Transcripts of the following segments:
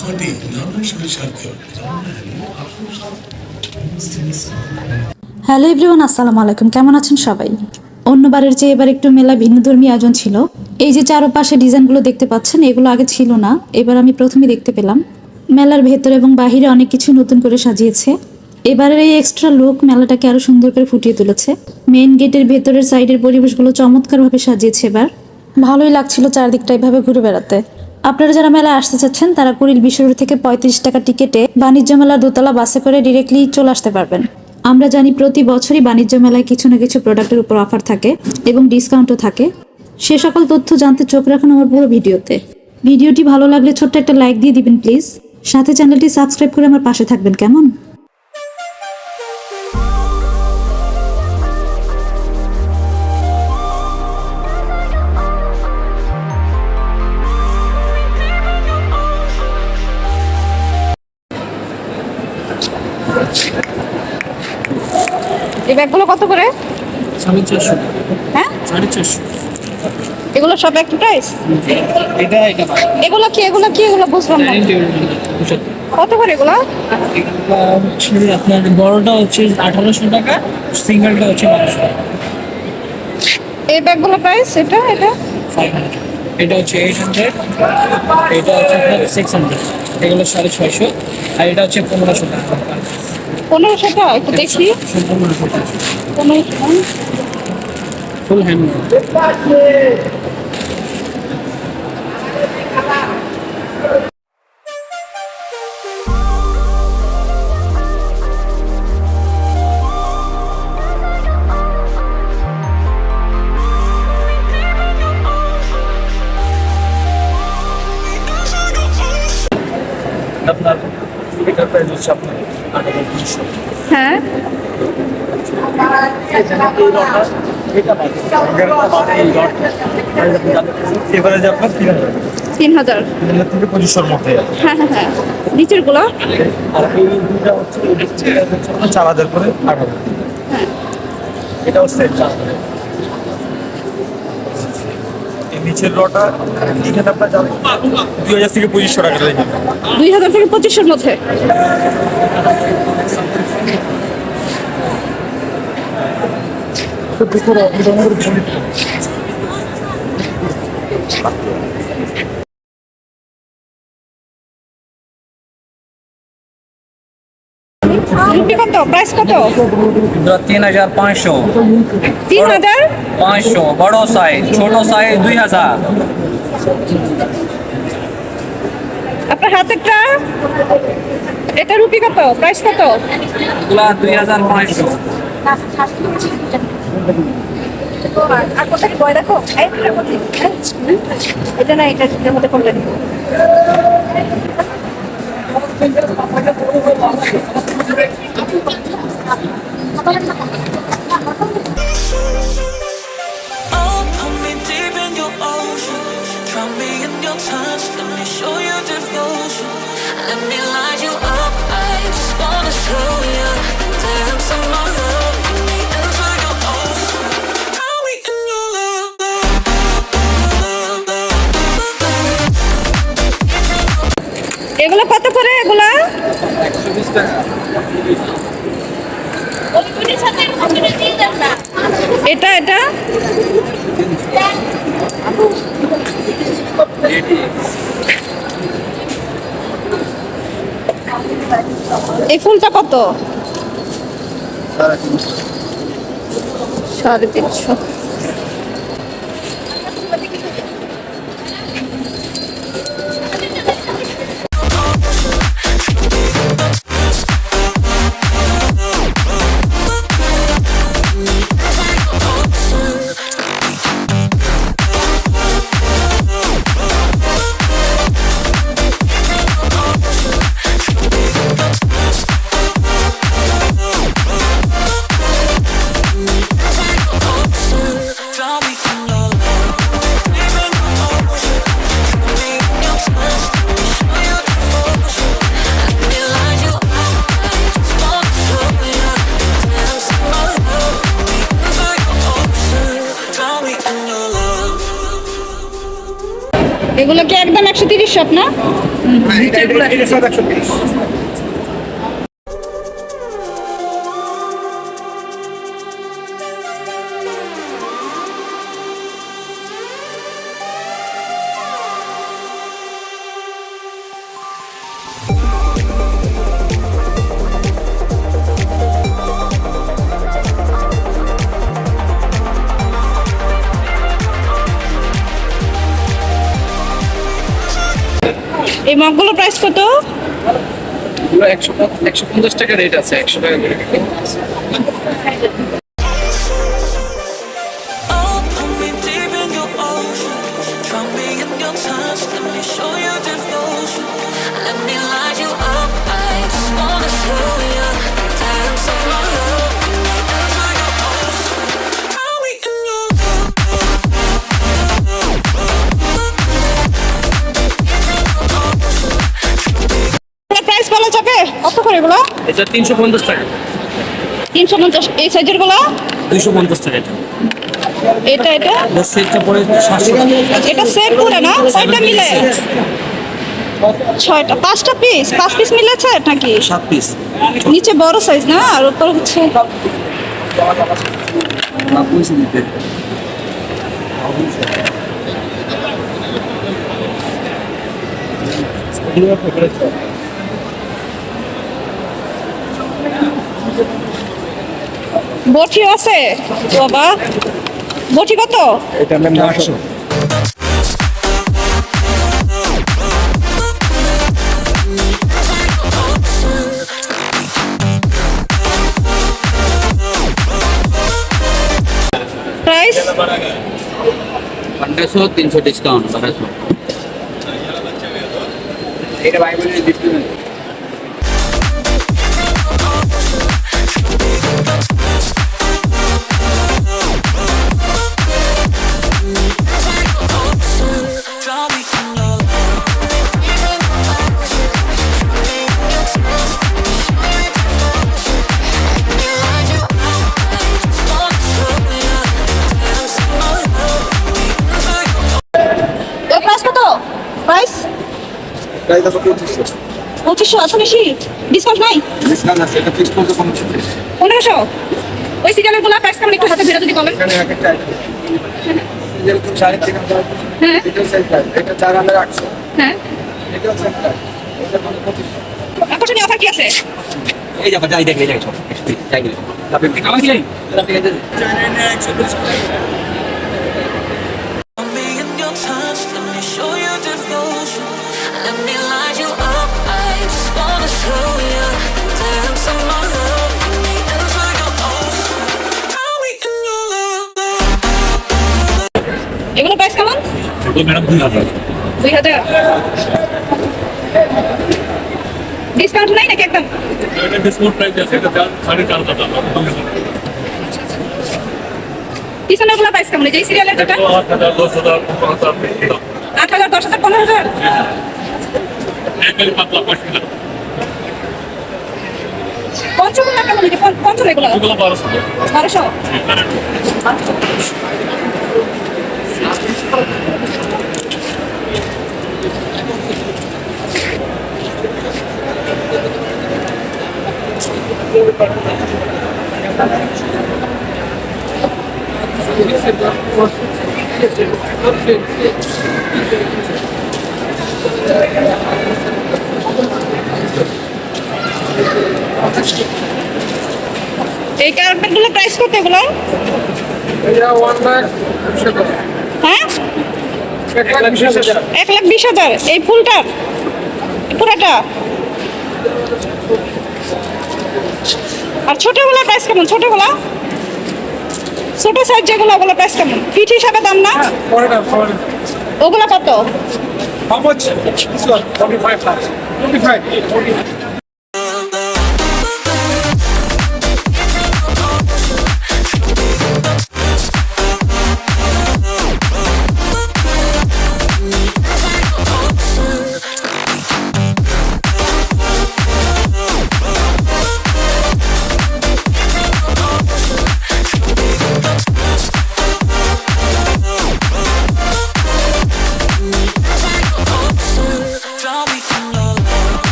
খাঁটি নানা সরিষার তেল। হ্যালো এভরিওয়ান, আসসালামু আলাইকুম। কেমন আছেন সবাই? অন্যবারের চেয়ে এবার একটু মেলা ভিন্নধর্মী আয়োজন ছিল। এই যে চারপাশে ডিজাইনগুলো দেখতে পাচ্ছেন, এগুলো আগে ছিল না, এবার আমি প্রথমেই দেখতে পেলাম। মেলার ভেতরে এবং বাহিরে অনেক কিছু নতুন করে সাজিয়েছে। এবারের এই এক্সট্রা লুক মেলাটাকে আরো সুন্দর করে ফুটিয়ে তুলেছে। মেইন গেটের ভেতরের সাইডের পরিবেশগুলো চমৎকারভাবে সাজিয়েছে এবার। ভালোই লাগছিল চারদিকটা এভাবে ঘুরে বেড়াতে। আপনারা যারা মেলায় আসতে চাচ্ছেন তারা কুড়িল বিশ্বরোড থেকে 35 টাকা টিকেটে বাণিজ্য মেলার দোতলা বাসে করে ডিরেক্টলি চলে আসতে পারবেন। আমরা জানি প্রতি বছরই বাণিজ্য মেলায় কিছু না কিছু প্রোডাক্টের উপর অফার থাকে এবং ডিসকাউন্টও থাকে। সে সকল তথ্য জানতে চোখ রাখুন আমার পুরো ভিডিওতে। ভিডিওটি ভালো লাগলে ছোট্ট একটা লাইক দিয়ে দিবেন প্লিজ। সাথে চ্যানেলটি সাবস্ক্রাইব করে আমার পাশে থাকবেন, কেমন? এই ব্যাগগুলো কত করে? 450। হ্যাঁ, 450। এগুলো সব একই প্রাইস? এটা এগুলো কি এগুলো বুঝলাম না। কত করে এগুলো? হচ্ছে আপনার বড়টা হচ্ছে 1800 টাকা, সিঙ্গেলটা হচ্ছে 1200 টাকা। এই ব্যাগগুলো প্রাইস এটা 500। এটা হচ্ছে 800, এটা হচ্ছে আপনার 600, এগুলো 650, আর এটা হচ্ছে 1500 টাকা। 1500 টাকা। একটু দেখি। 1500 টাকা 1500। Full hand. আপনার এটার প্রাইস হচ্ছে আপনার 8,200। হ্যাঁ, এবারে যে আপনার 3000। 2500 মধ্যে। হ্যাঁ হ্যাঁ হ্যাঁ, নিচের গুলো? আর এই দুইটা হচ্ছে 4,000 করে 8,000। হ্যাঁ, এটা হচ্ছে 4,000। এই নিচের রটা এখানে আপনার যাবে 2000 থেকে 2500 টাকা রেখে। 2000 থেকে 2500 মধ্যে। রুপি কত? প্রাইস কত? 3,500। 3000। 500 বড় সাইজ, ছোট সাইজ 2,000। আপনার হাতেরটা এটা রুপি কত? প্রাইস কত? এগুলা 2,500। আর কোনটা কি বয় দেখো? এটা না, এটা মধ্যে কোনটা নিব? Oh, put me deep in your ocean. Drown me in your touch. Let me show you devotion. Let me light you up. I just wanna show you the depths of my love. Let me enter your ocean. Drown me in your love. এগুলো কত করে এগুলা? 120 টাকা। এটা এই ফুলটা কত? 350। Ocean. 130 সব না? এটা সব 130। এই মগগুলো প্রাইস কত? এগুলো 150 টাকা রেট আছে, 100 টাকা করে। Oh, put me deep in your ocean. Drown me in your touch. Let me show you devotion. Let me light you up. I just wanna show you the dance of my love. Enter your ocean. Drown me in your price বলা যাবে কত করে এগুলো? এটা 350 টাকা। 350। এই সাইজের গুলো 250 টাকা এটা। এটা এটা সেটটা পড়ে 700 টাকা। এটা সেট পুরো না? কয়টা মিলে? 6টা, 5টা পিস, 5 পিস মিলেছে নাকি? 7 পিস। নিচে বড় সাইজ না, আর উপর হচ্ছে পয়সা দিতে। বটি আছে বাবা। বটি কত? এটা ম্যাম 800। প্রাইস 1500 300 ডিসকাউন্ট 1200 এটা ভাই বলে discount drown me in your price কত? প্রাইস প্রাইস আছে 2500 2500। আছে বেশি ডিসকাউন্ট নাই? ডিসকাউন্ট আছে, এটা ফিক্সড করতে 1500 1500। ওই সিরিয়ালের গুলো প্রাইস কেমন একটু হাতে ধরে যদি বলেন। এখানে এক একটা আইটেম যেরকম 3500 হ্যাঁ এটা সেম প্রাইস, এটা 4800, হ্যাঁ। এটাও সেম প্রাইস, এটা মানে 2500। আকর্ষণীয় অফার কি আছে? এই যাও যাই দেখ এই যাই সব যাই গেল আপনি কামাই দিলেন আপনি এই Drown me in your touch. Let me show you devotion. Let me light you up. I just wanna show you the dance of my love. Let me enter your ocean. Drown me in your love. এগুলো price কেমন? এগুলো madam 2000। 2000। Discount নাই নাকি একদম? এটা discount price আছে, এটা 4500 টাকা। পিছনের গুলো প্রাইস কেমন? এই সিরিয়ালের যেটা 8000, 10000, 15000 টাকা। 8000, 10000, 15000। একবারে পাতলা পয়সা। পঞ্চগুলো কেমন? এই যে পঞ্চম এগুলো এগুলো 1200 টাকা। 1200। এই কার্পেট গুলো প্রাইস কত এগুলো? এটা 1,20,000 টাকা। হ্যাঁ 1,20,000 1,20,000। এই ফুলটা পুরাটা? আর ছোটগুলো প্রাইস কেমন? ছোটগুলো ছোট সাইজ যেগুলো ওগুলো প্রাইস কেমন? ফিট হিসাবে দাম না? ওগুলো কত? How much? This one 45,000. 25. Ocean.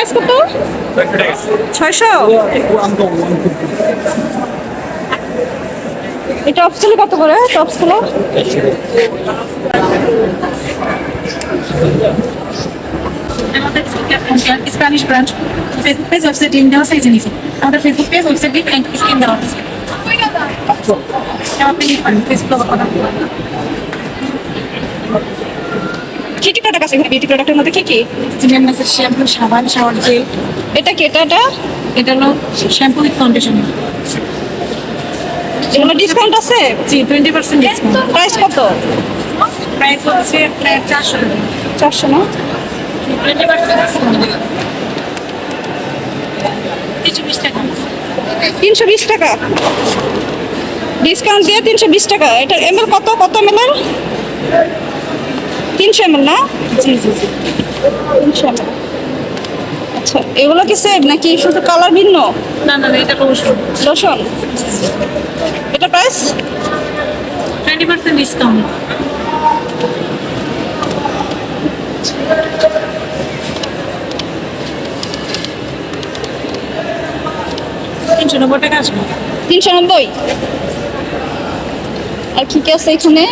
Price কত? 600। এই টপসগুলো কত করে? টপসগুলো আমাদের Spanish branch Facebook page website link দেওয়া সাইজে নিয়েছি আমাদের Facebook page website link screen দেওয়া আছে আপনি ফেসবুক কথা কি কি প্রোডাক্ট আছে এখানে? বিউটি প্রোডাক্টের মধ্যে কি কি? জিমের মেসেজ শ্যাম্পু সাবান শাওয়ার জেল এটা কি? এটা এটা হলো শ্যাম্পু উইথ কন্ডিশনার এগুলো ডিসকাউন্ট আছে? জি 20% ডিসকাউন্ট প্রাইস কত? প্রাইস হচ্ছে আপনার 400 টাকা 400 না? 20% ডিসকাউন্ট 320 টাকা 320 টাকা ডিসকাউন্ট দিয়ে 320 টাকা। এটার এমএল কত? কত এমএল? 300 এমএল না? জি জি জি 300 ml। আচ্ছা, এগুলো কি সেম নাকি শুধু কালার ভিন্ন? না না এটা অবশ্যই লোশন। এটা প্রাইস 20% ডিসকাউন্ট টাকা আসবে 390। আর কি কি আছে এখানে?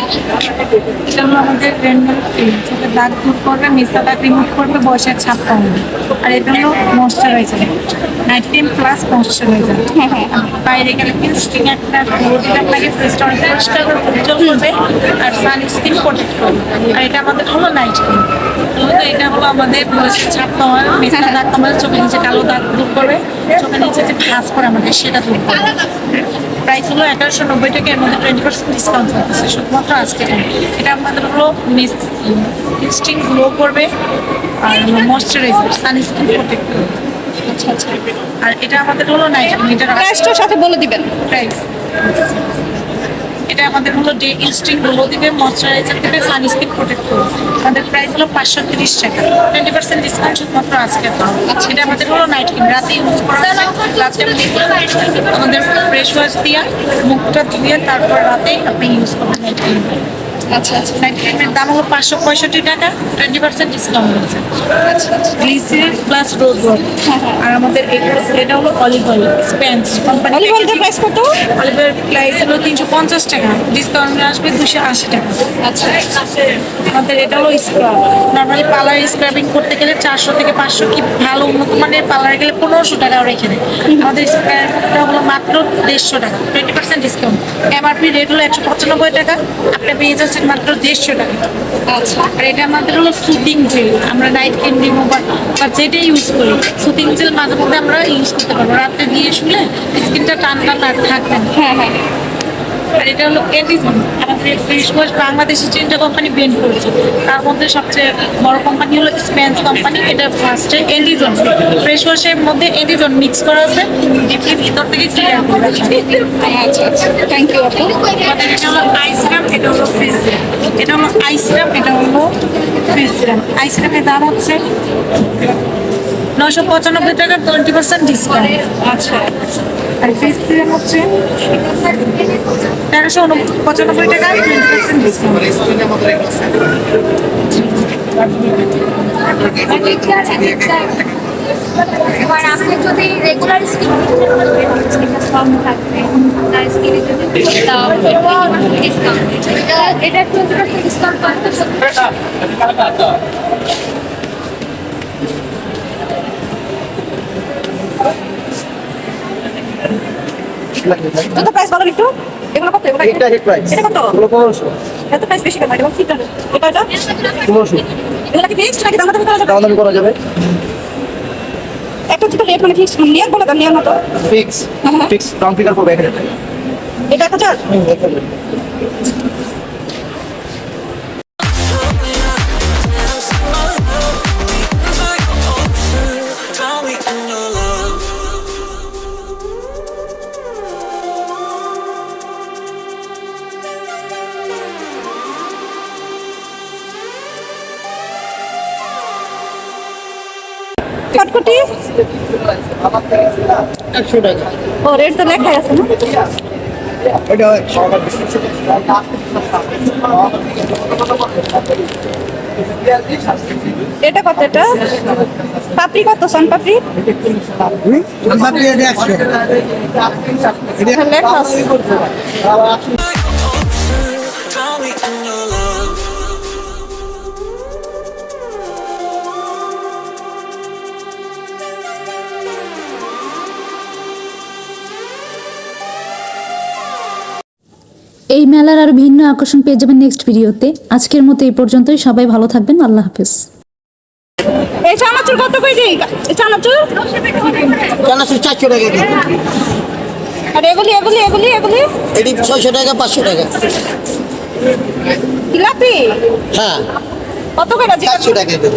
এটা হলো আমাদের রেন্ডাল ক্রিম যেটা দাগ দূর করবে মেসা দাগ রিমুভ করবে বয়সের ছাপ কমাবে আর এটা হলো moisturiser night cream plus moisturiser বাইরে গেলে কিন্তু স্কিন একটা রোদিটা লাগে ফেসটা অনেক পরিষ্কার করে উজ্জ্বল করবে আর সানস্ক্রিন প্রোটেক্ট করবে আর এটা আমাদের হলো নাইট ক্রিম এটা হলো আমাদের বয়সের ছাপ কমাবে মেসা দাগ কমাবে চোখের নিচে কালো দাগ দূর করবে চোখের নিচে যে ভাঁজ করে আমাদের সেটা দূর করবে প্রাইস হলো 1190 টাকা এর মধ্যে 20% ডিসকাউন্ট থাকছে শুধুমাত্র আজকে এটা আমাদের হলো মিস্টিং গ্লো করবে আর ময়শ্চারাইজার সানস্ক্রিন প্রোটেক্ট করবে আচ্ছা আচ্ছা, আর এটা আমাদের হলো নাইট এটা প্রাইসটার সাথে বলে দিবেন। প্রাইস এটা আমাদের হলো ডে ইনস্টিং গ্লো দিবে ময়শ্চারাইজার দিবে সানস্ক্রিন প্রোটেক্ট করবে আমাদের প্রাইস হলো 530 টাকা 20% ডিসকাউন্ট শুধুমাত্র আজকে আচ্ছা এটা আমাদের হলো নাইট ক্রিম রাতে ইউজ করা যায় রাতে আমাদের ফ্রেশ ওয়াশ দিয়ে মুখটা ধুয়ে তারপর রাতে আপনি ইউজ করবেন নাইট ক্রিম আচ্ছা আচ্ছা নাইট ক্রিমের দাম হলো 565 টাকা 20% ডিসকাউন্ট আছে আচ্ছা আচ্ছা। গ্লিসারিন প্লাস রোজ ওয়াটার আর আমাদের এটা হলো olive oil Spence company olive অয়েলের প্রাইস কত? অলিভ অয়েল প্রাইস হলো 350 টাকা ডিসকাউন্ট আসবে 280 টাকা আচ্ছা আমাদের এটা হলো স্ক্রাব নর্মালি পার্লার স্ক্রাবিং করতে গেলে 400 থেকে 500 কি ভালো উন্নত মানের পার্লারে গেলে 1500 টাকাও রেখে দেয় আমাদের স্ক্রাবটা হলো মাত্র 150 টাকা 20% ডিসকাউন্ট এমআরপি রেট হলো 195 টাকা আপনি পেয়ে যাচ্ছেন মাত্র 150 টাকা আচ্ছা। আর এটা আমাদের হলো সুদিং জেল আমরা নাইট ক্রিম রিমুভার বা যেটা ইউজ করি সুদিং জেল মাঝে মধ্যে আমরা ইউজ করতে পারবো রাতে দিয়ে শুলে স্কিনটা টান থাকবে না হ্যাঁ হ্যাঁ আর এটা হলো এন্ডিজন আমাদের ফেস ওয়াশ বাংলাদেশি 3টা কোম্পানি ব্লেন্ড করেছে তার মধ্যে সবচেয়ে বড় কোম্পানি হলো স্পেন্স কোম্পানি এটা ফার্স্টে এন্ডিজন ফ্রেশ ওয়াশের মধ্যে এন্ডিজন মিক্স করা আছে ডিপলি ভিতর থেকে ক্লিয়ার করে রাখা আচ্ছা আচ্ছা, থ্যাংক ইউ আপু। আমাদের এটা হলো আই সিরাম এটা হলো ফেস সিরাম এটা হলো আই সিরাম এটা হলো ফেস সিরাম আই সিরামের দাম হচ্ছে 995 টাকা 20% ডিসকাউন্ট আচ্ছা আর ফেস সিরাম হচ্ছে 1395 টাকা 20% ডিসকাউন্ট এবার আপনি যদি রেগুলার স্কিন স্ট্রং থাকবে তার স্কিনে যদি ডিসকাউন্ট এটা 20% ডিসকাউন্ট পাবেন। কত প্রাইস বলেন একটু? এগুলো কত? এগুলো এটা হিট প্রাইস এটা কত? এগুলো 1500 এত প্রাইস বেশি কেন? এটা কি এটা? এটা 1500 এগুলো কি ফিক্সড নাকি দাম করা যাবে? দাম করা যাবে একটা যেটা রেট মানে ফিক্সড নিয়ে বলে দেন নিয়ে মতো ফিক্স হ্যাঁ। ফিক্স রাউন্ড ফিগার পড়বে এখানে এটা 1000। Drown me in your love. কটকটি 100 টাকা ও রেট তো লেখাই আছে না? এটা এটা কত? এটা পাপড়ি কত? সন পাপড়ি লেখা আছে। Drown me in your love. এই মেলার আরো ভিন্ন আকর্ষণ পেয়ে যাবেন নেক্সট ভিডিওতে। আজকের মতো এই পর্যন্তই। সবাই ভালো থাকবেন। আল্লাহ হাফেজ। এই চানাচুর কত করে দিই? চানাচুর 400 টাকা কেজি। আর এগুলি এগুলি এগুলি এগুলি এটি 600 টাকা 500 টাকা। জিলাপি হ্যাঁ কত করে? 400 টাকা কেজি।